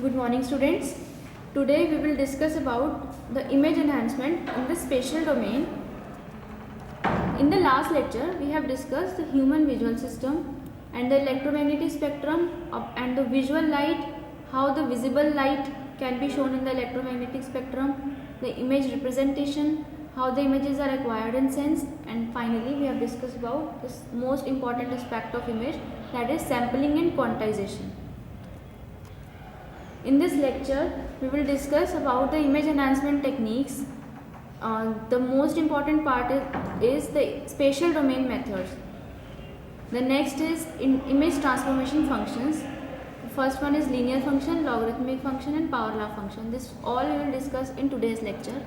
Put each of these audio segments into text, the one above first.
Good morning, students. Today we will discuss about the image enhancement in the spatial domain. In the last lecture we have discussed the human visual system and the electromagnetic spectrum and the visual light, how the visible light can be shown in the electromagnetic spectrum, the image representation, how the images are acquired and sensed, and finally we have discussed about this most important aspect of image, that is sampling and quantization. In this lecture, we will discuss about the image enhancement techniques. The most important part is the spatial domain methods. The next is image transformation functions. The first one is linear function, logarithmic function and power law function. This all we will discuss in today's lecture.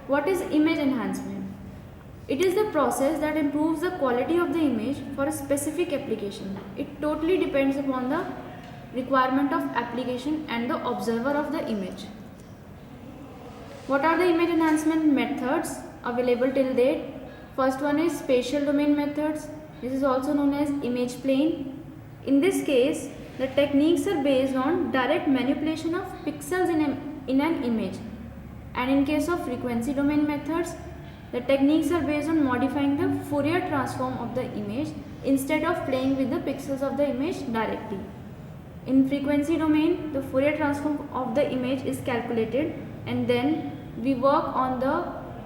What is image enhancement? It is the process that improves the quality of the image for a specific application. It totally depends upon the requirement of application and the observer of the image. What are the image enhancement methods available till date? First one is spatial domain methods. This is also known as image plane. In this case, the techniques are based on direct manipulation of pixels in an image. And in case of frequency domain methods, the techniques are based on modifying the Fourier transform of the image instead of playing with the pixels of the image directly. In frequency domain, the Fourier transform of the image is calculated and then we work on the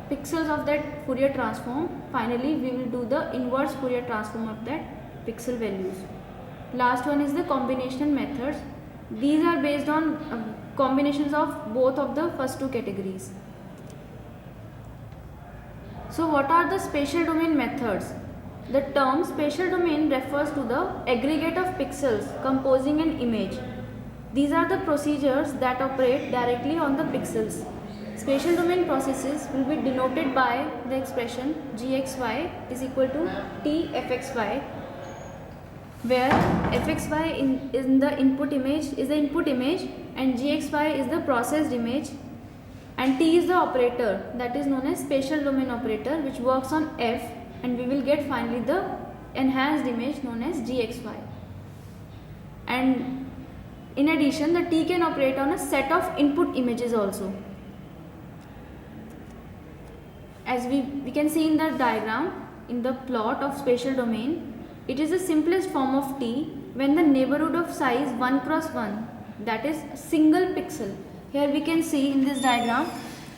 pixels of that Fourier transform. Finally, we will do the inverse Fourier transform of that pixel values. Last one is the combinational methods. These are based on combinations of both of the first two categories. So what are the spatial domain methods? The term spatial domain refers to the aggregate of pixels composing an image. These are the procedures that operate directly on the pixels. Spatial domain processes will be denoted by the expression gxy is equal to t fxy, where fxy in the input image is the input image and gxy is the processed image, and t is the operator that is known as spatial domain operator, which works on f, and we will get finally the enhanced image known as gxy. And in addition, the t can operate on a set of input images also. As we can see in the diagram, in the plot of spatial domain, it is the simplest form of t when the neighborhood of size 1 cross 1, that is single pixel. Here we can see in this diagram,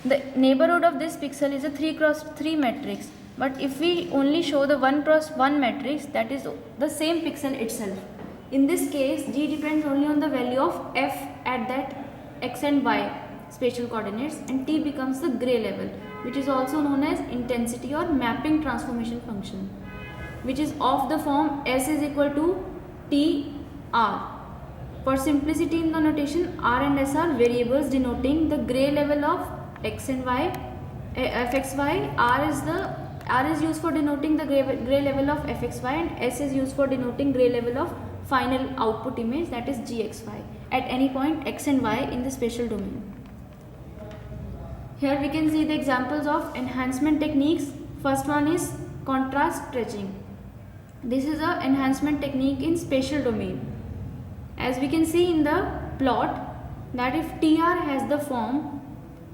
the neighborhood of this pixel is a 3 cross 3 matrix. But if we only show the 1 cross 1 matrix, that is the same pixel itself. In this case, g depends only on the value of f at that x and y spatial coordinates, and t becomes the gray level, which is also known as intensity or mapping transformation function, which is of the form s is equal to t r. For simplicity in the notation, r and s are variables denoting the gray level of x and y, fxy. R is used for denoting the gray level of fxy, and S is used for denoting gray level of final output image, that is gxy, at any point x and y in the spatial domain. Here we can see the examples of enhancement techniques. First one is contrast stretching. This is an enhancement technique in spatial domain. As we can see in the plot, that if TR has the form,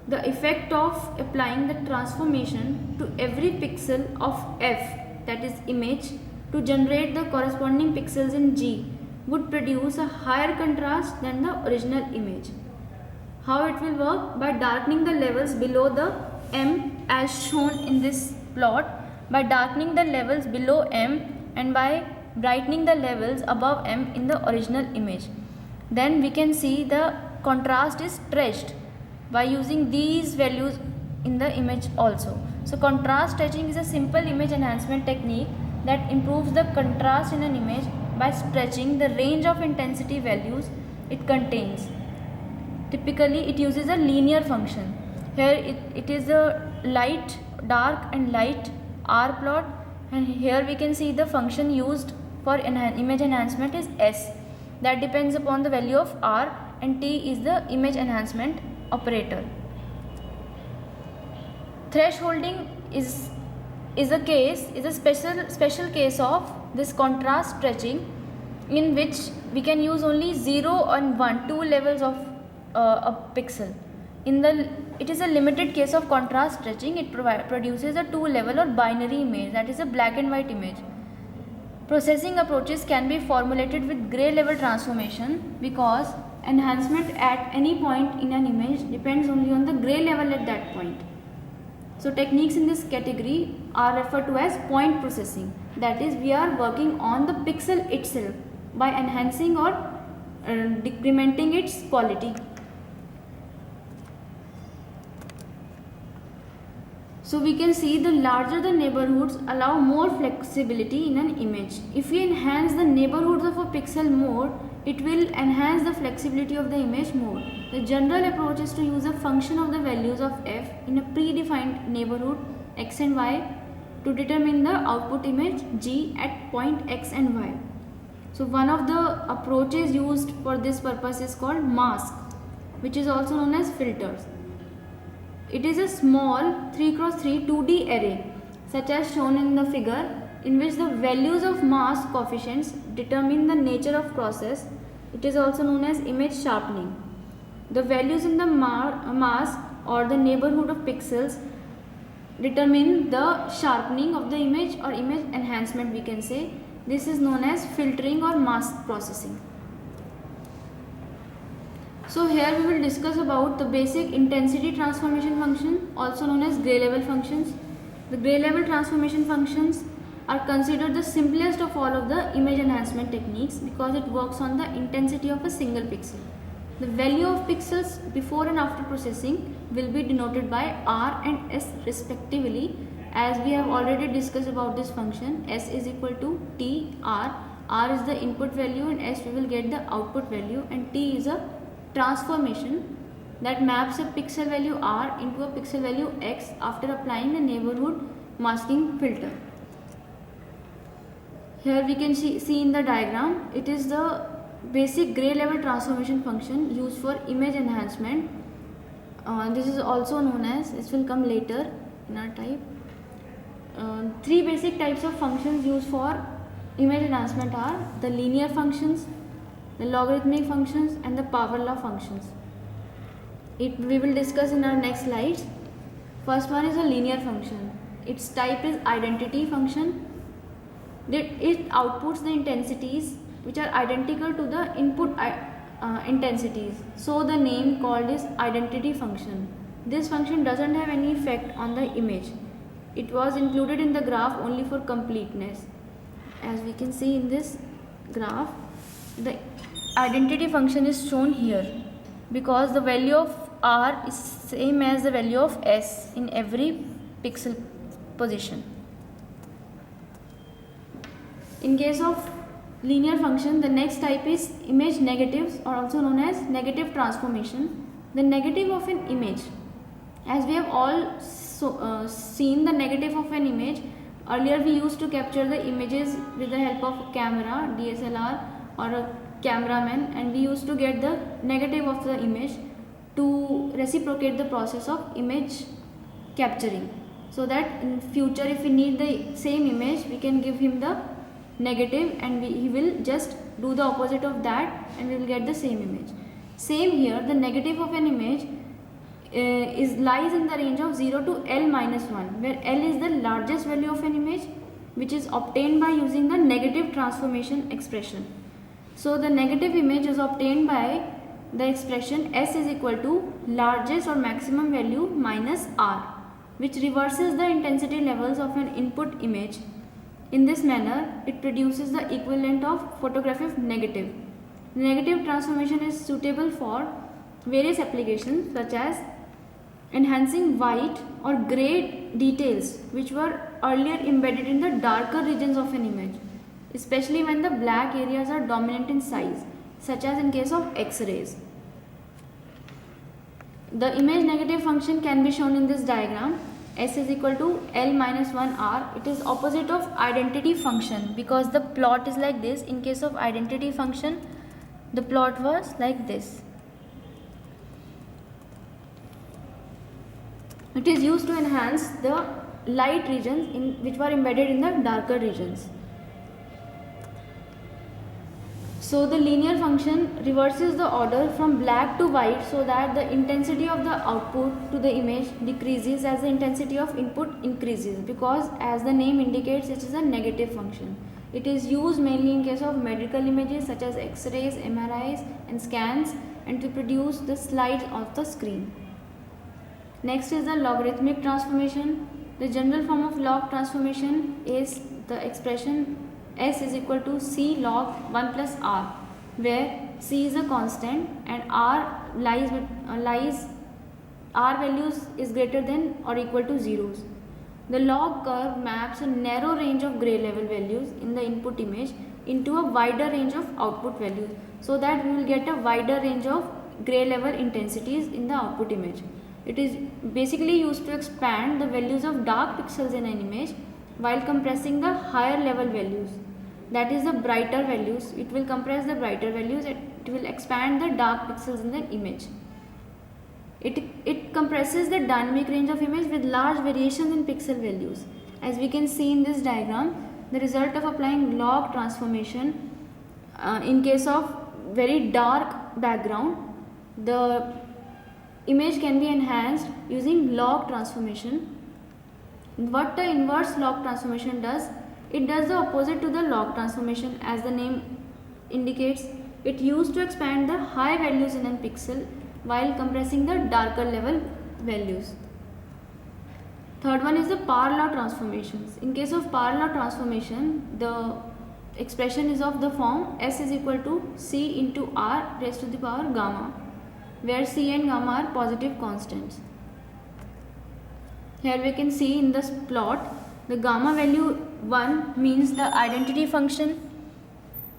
the effect of applying the transformation to every pixel of f, that is image, to generate the corresponding pixels in G would produce a higher contrast than the original image. How it will work? By darkening the levels below the M as shown in this plot, by darkening the levels below M and by brightening the levels above M in the original image. Then we can see the contrast is stretched by using these values in the image also. So contrast stretching is a simple image enhancement technique that improves the contrast in an image by stretching the range of intensity values it contains. Typically it uses a linear function. Here it is a light, dark and light R plot, and here we can see the function used for image enhancement is S, that depends upon the value of R, and T is the image enhancement operator. Thresholding is a special case of this contrast stretching. in which we can use only 0 and 1, two levels of a pixel. It is a limited case of contrast stretching. It produces a two level or binary image, that is a black and white image. Processing approaches can be formulated with gray level transformation because enhancement at any point in an image depends only on the gray level at that point. So techniques in this category are referred to as point processing. That is, we are working on the pixel itself by enhancing or decrementing its quality. So we can see the larger the neighborhoods allow more flexibility in an image. If we enhance the neighborhoods of a pixel more, it will enhance the flexibility of the image more. The general approach is to use a function of the values of f in a predefined neighborhood x and y to determine the output image g at point x and y. So one of the approaches used for this purpose is called mask, which is also known as filters. It is a small 3x3 2D array, such as shown in the figure, in which the values of mask coefficients determine the nature of process. It is also known as image sharpening. The values in the mask or the neighborhood of pixels determine the sharpening of the image or image enhancement, we can say. This is known as filtering or mask processing. So here we will discuss about the basic intensity transformation function, also known as gray level functions. The gray level transformation functions are considered the simplest of all of the image enhancement techniques because it works on the intensity of a single pixel. The value of pixels before and after processing will be denoted by R and S respectively, as we have already discussed about this function. S is equal to T R. R is the input value and S we will get the output value, and T is a transformation that maps a pixel value R into a pixel value X after applying the neighborhood masking filter. Here we can see in the diagram, it is the basic gray level transformation function used for image enhancement. This is also known as, this will come later in our type. Three basic types of functions used for image enhancement are the linear functions, the logarithmic functions, and the power law functions. We will discuss in our next slides. First one is a linear function. Its type is identity function. It outputs the intensities which are identical to the input intensities. So the name called is identity function. This function doesn't have any effect on the image. It was included in the graph only for completeness. As we can see in this graph, the identity function is shown here because the value of R is same as the value of S in every pixel position. In case of linear function, the next type is image negatives, or also known as negative transformation. The negative of an image, as we have all seen the negative of an image, earlier we used to capture the images with the help of a camera, DSLR or a cameraman, and we used to get the negative of the image to reciprocate the process of image capturing, so that in future if we need the same image, we can give him the negative and he will just do the opposite of that and we will get the same image. Same here, the negative of an image lies in the range of 0 to L minus 1, where L is the largest value of an image, which is obtained by using the negative transformation expression. So the negative image is obtained by the expression S is equal to largest or maximum value minus R, which reverses the intensity levels of an input image. In this manner, it produces the equivalent of photographic negative. Negative transformation is suitable for various applications such as enhancing white or grey details which were earlier embedded in the darker regions of an image, especially when the black areas are dominant in size, such as in case of X-rays. The image negative function can be shown in this diagram. S is equal to L minus 1R. It is opposite of identity function because the plot is like this. In case of identity function, the plot was like this. It is used to enhance the light regions which were embedded in the darker regions. So the linear function reverses the order from black to white so that the intensity of the output to the image decreases as the intensity of input increases, because as the name indicates, it is a negative function. It is used mainly in case of medical images such as X-rays, MRIs and scans, and to produce the slides of the screen. Next is the logarithmic transformation. The general form of log transformation is the expression S is equal to C log 1 plus R, where C is a constant and R R values is greater than or equal to zeros. The log curve maps a narrow range of gray level values in the input image into a wider range of output values, so that we will get a wider range of gray level intensities in the output image. It is basically used to expand the values of dark pixels in an image while compressing the higher level values. That is the brighter values. It will compress the brighter values. It will expand the dark pixels in the image. It compresses the dynamic range of image with large variations in pixel values. As we can see in this diagram, the result of applying log transformation in case of very dark background, the image can be enhanced using log transformation. What the inverse log transformation does, it does the opposite to the log transformation. As the name indicates, it used to expand the high values in a pixel while compressing the darker level values. Third one is the power law transformations. In case of power law transformation, the expression is of the form S is equal to C into R raised to the power gamma, where C and gamma are positive constants. Here we can see in this plot, the gamma value 1 means the identity function,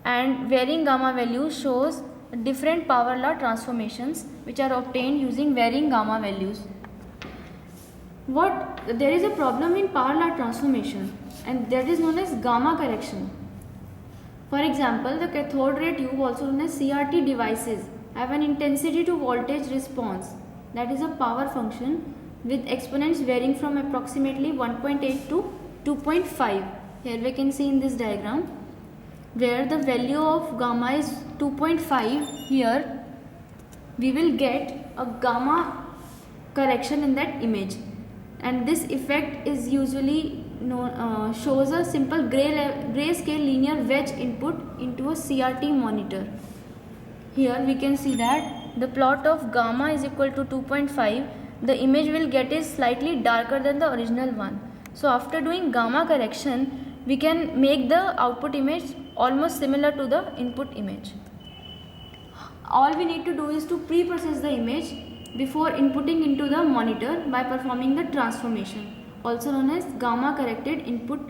and varying gamma value shows different power law transformations which are obtained using varying gamma values. There is a problem in power law transformation, and that is known as gamma correction. For example, the cathode ray tube, also known as CRT devices, have an intensity to voltage response, that is a power function, with exponents varying from approximately 1.8 to 2.5. Here we can see in this diagram, where the value of gamma is 2.5. Here we will get a gamma correction in that image, and this effect is usually shows a simple grayscale linear wedge input into a CRT monitor. Here we can see that the plot of gamma is equal to 2.5. The image will get is slightly darker than the original one. So after doing gamma correction, we can make the output image almost similar to the input image. All we need to do is to pre-process the image before inputting into the monitor by performing the transformation, also known as gamma corrected input,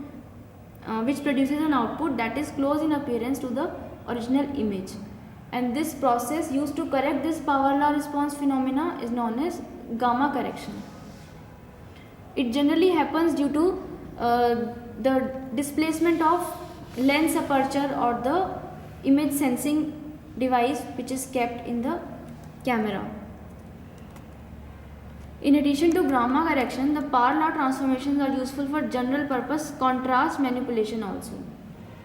which produces an output that is close in appearance to the original image. And this process used to correct this power law response phenomena is known as gamma correction. It generally happens due to the displacement of lens aperture or the image sensing device which is kept in the camera. In addition to gamma correction, the power law transformations are useful for general purpose contrast manipulation also.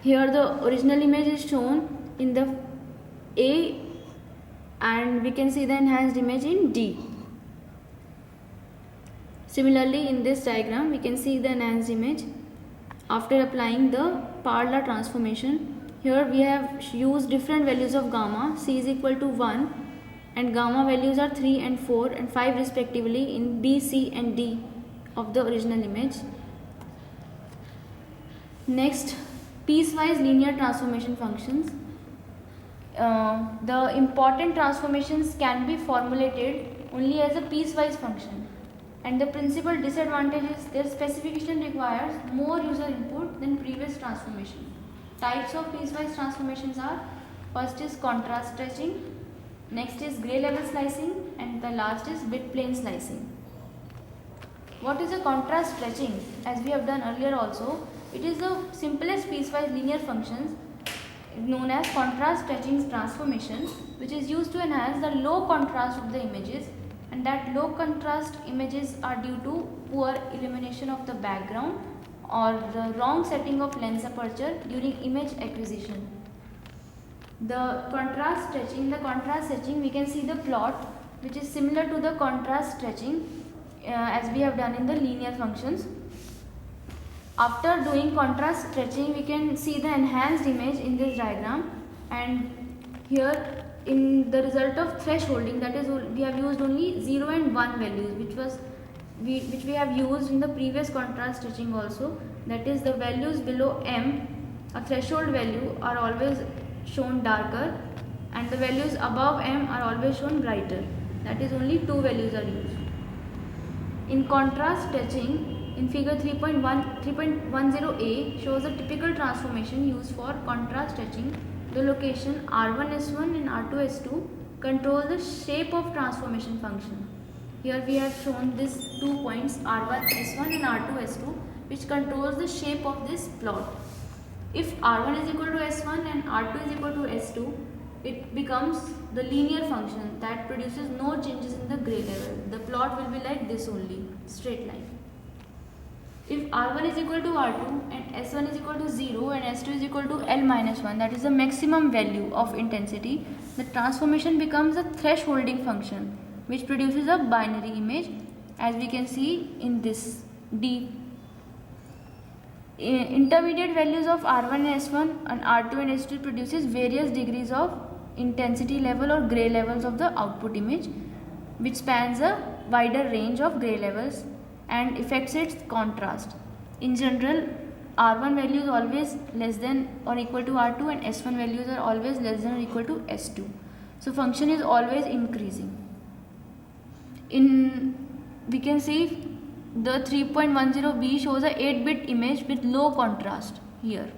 Here the original image is shown in the A, and we can see the enhanced image in D. Similarly, in this diagram we can see the enhanced image after applying the power law transformation. Here we have used different values of gamma. C is equal to 1 and gamma values are 3 and 4 and 5 respectively in B, C and D of the original image. Next, piecewise linear transformation functions. The important transformations can be formulated only as a piecewise function, and the principal disadvantage is their specification requires more user input than previous transformation. Types of piecewise transformations are: first is contrast stretching, next is gray level slicing, and the last is bit plane slicing. What is a contrast stretching? As we have done earlier also, it is the simplest piecewise linear functions known as contrast stretching transformation, which is used to enhance the low contrast of the images, and that low contrast images are due to poor illumination of the background or the wrong setting of lens aperture during image acquisition. The contrast stretching, we can see the plot which is similar to the contrast stretching as we have done in the linear functions. After doing contrast stretching, we can see the enhanced image in this diagram, and here in the result of thresholding, that is, we have used only 0 and 1 values, which we have used in the previous contrast stretching also. That is, the values below m, a threshold value, are always shown darker, and the values above m are always shown brighter. That is, only 2 values are used. In contrast stretching, in figure 3.10a shows a typical transformation used for contrast stretching. The location R1S1 and R2S2 control the shape of transformation function. Here we have shown these 2 points R1S1 and R2S2, which controls the shape of this plot. If R1 is equal to S1 and R2 is equal to S2, it becomes the linear function that produces no changes in the gray level. The plot will be like this only, straight line. If R1 is equal to R2 and S1 is equal to 0 and S2 is equal to L minus 1, that is the maximum value of intensity, the transformation becomes a thresholding function which produces a binary image, as we can see in this D. Intermediate values of R1 and S1 and R2 and S2 produces various degrees of intensity level or gray levels of the output image, which spans a wider range of gray levels and affects its contrast. In general, R1 value is always less than or equal to R2 and S1 values are always less than or equal to S2. So function is always increasing. We can see the 3.10b shows a 8-bit image with low contrast here,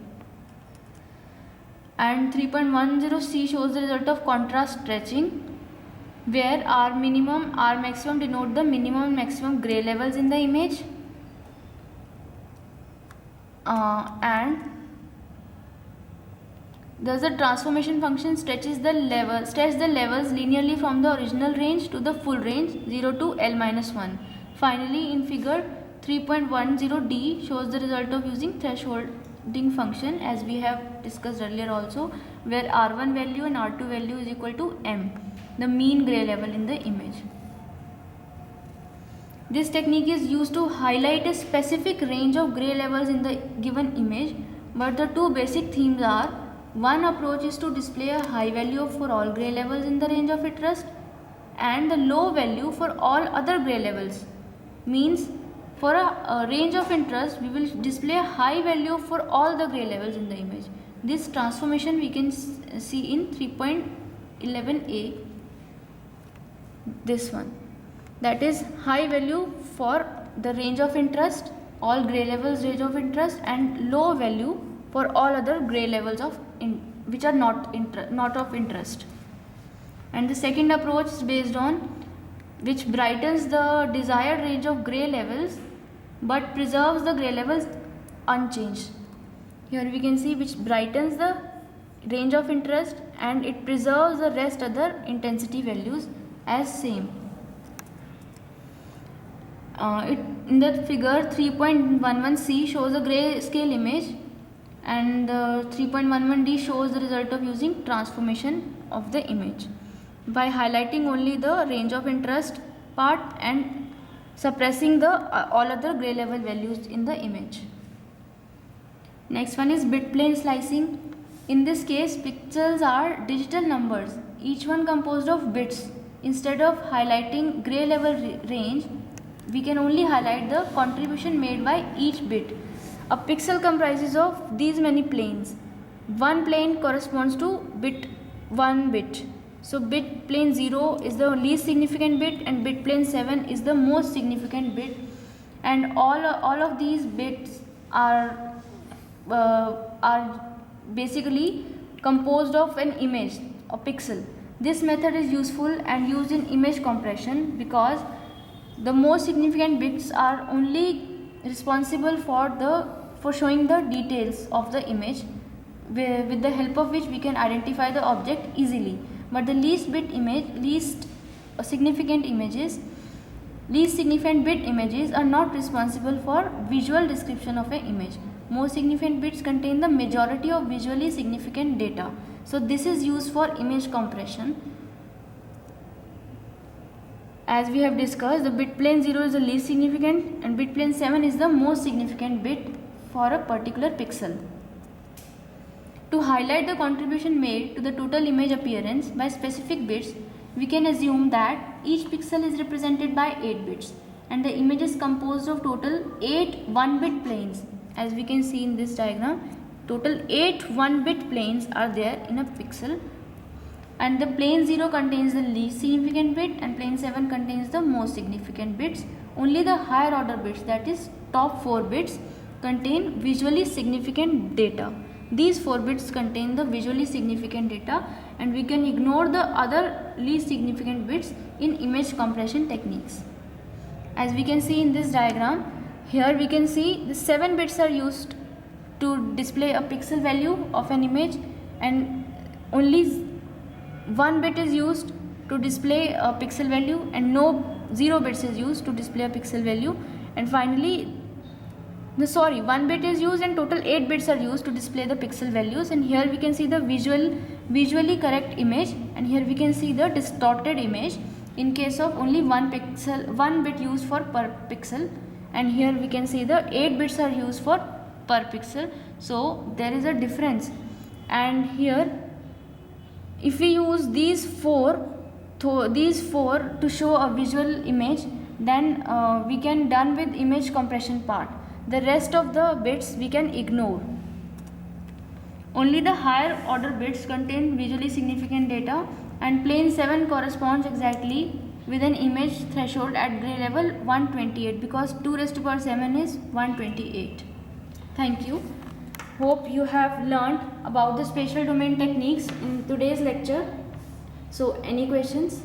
and 3.10c shows the result of contrast stretching, where R minimum, R maximum denote the minimum and maximum gray levels in the image, and thus the transformation function stretches the levels linearly from the original range to the full range 0 to L minus 1. Finally, in figure 3.10d shows the result of using thresholding function, as we have discussed earlier also, where R1 value and R2 value is equal to m, the mean gray level in the image. This technique is used to highlight a specific range of gray levels in the given image, but the two basic themes are: one approach is to display a high value for all gray levels in the range of interest and the low value for all other gray levels. Means, for a range of interest, we will display a high value for all the gray levels in the image. This transformation we can see in 3.11a, this one. That is high value for the range of interest, all gray levels range of interest, and low value for all other gray levels of which are not of interest. And the second approach is based on which brightens the desired range of gray levels but preserves the gray levels unchanged. Here we can see which brightens the range of interest and it preserves the rest other intensity values as same. In the figure 3.11c shows a grayscale image, and 3.11d shows the result of using transformation of the image by highlighting only the range of interest part and suppressing the all other gray level values in the image. Next one is bit plane slicing. In this case, pixels are digital numbers, each one composed of bits. Instead of highlighting gray level range, we can only highlight the contribution made by each bit. A pixel comprises of these many planes. One plane corresponds to bit 1 bit. So bit plane 0 is the least significant bit and bit plane 7 is the most significant bit, and all of these bits are basically composed of an image, a pixel. This method is useful and used in image compression because the most significant bits are only responsible for showing the details of the image, with the help of which we can identify the object easily. But the least significant bit images are not responsible for visual description of an image. Most significant bits contain the majority of visually significant data. So this is used for image compression. As we have discussed, the bit plane 0 is the least significant and bit plane 7 is the most significant bit for a particular pixel. To highlight the contribution made to the total image appearance by specific bits, we can assume that each pixel is represented by 8 bits and the image is composed of total 8 1-bit planes. As we can see in this diagram, total 8 1-bit planes are there in a pixel, and the plane 0 contains the least significant bit and plane 7 contains the most significant bits. Only the higher order bits, that is top 4 bits, contain visually significant data. These 4 bits contain the visually significant data and we can ignore the other least significant bits in image compression techniques. As we can see in this diagram, here we can see the 7 bits are used to display a pixel value of an image and only 1 bit is used to display a pixel value and no 0 bits is used to display a pixel value. And finally, 1 bit is used and total 8 bits are used to display the pixel values. And here we can see the visually correct image, and here we can see the distorted image in case of only 1 bit used for per pixel, and here we can see the 8 bits are used for per pixel. So there is a difference. And here if we use these four to show a visual image, then we can done with image compression part. The rest of the bits we can ignore. Only the higher order bits contain visually significant data, and plane 7 corresponds exactly with an image threshold at gray level 128 because 2 raised to power 7 is 128. Thank you. Hope you have learned about the spatial domain techniques in today's lecture. So any questions?